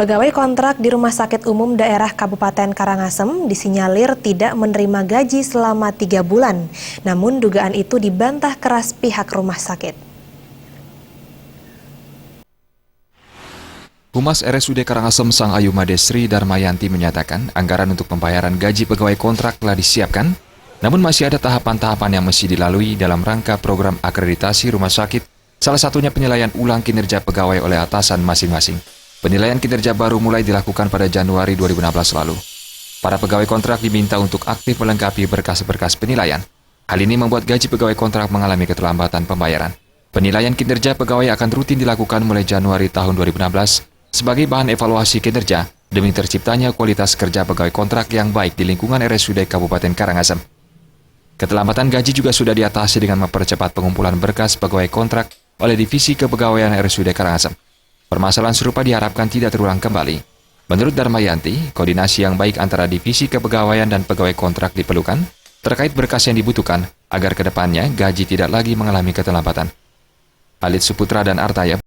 Pegawai kontrak di Rumah Sakit Umum Daerah Kabupaten Karangasem disinyalir tidak menerima gaji selama 3 bulan. Namun dugaan itu dibantah keras pihak rumah sakit. Humas RSUD Karangasem Sang Ayuma Desri Darmayanti menyatakan anggaran untuk pembayaran gaji pegawai kontrak telah disiapkan, namun masih ada tahapan-tahapan yang mesti dilalui dalam rangka program akreditasi rumah sakit, salah satunya penilaian ulang kinerja pegawai oleh atasan masing-masing. Penilaian kinerja baru mulai dilakukan pada Januari 2016 lalu. Para pegawai kontrak diminta untuk aktif melengkapi berkas-berkas penilaian. Hal ini membuat gaji pegawai kontrak mengalami keterlambatan pembayaran. Penilaian kinerja pegawai akan rutin dilakukan mulai Januari tahun 2016 sebagai bahan evaluasi kinerja demi terciptanya kualitas kerja pegawai kontrak yang baik di lingkungan RSUD Kabupaten Karangasem. Keterlambatan gaji juga sudah diatasi dengan mempercepat pengumpulan berkas pegawai kontrak oleh Divisi Kepegawaian RSUD Karangasem. Permasalahan serupa diharapkan tidak terulang kembali. Menurut Darmayanti, koordinasi yang baik antara Divisi Kepegawaian dan pegawai kontrak diperlukan terkait berkas yang dibutuhkan agar ke depannya gaji tidak lagi mengalami keterlambatan. Alit Suputra dan Artaya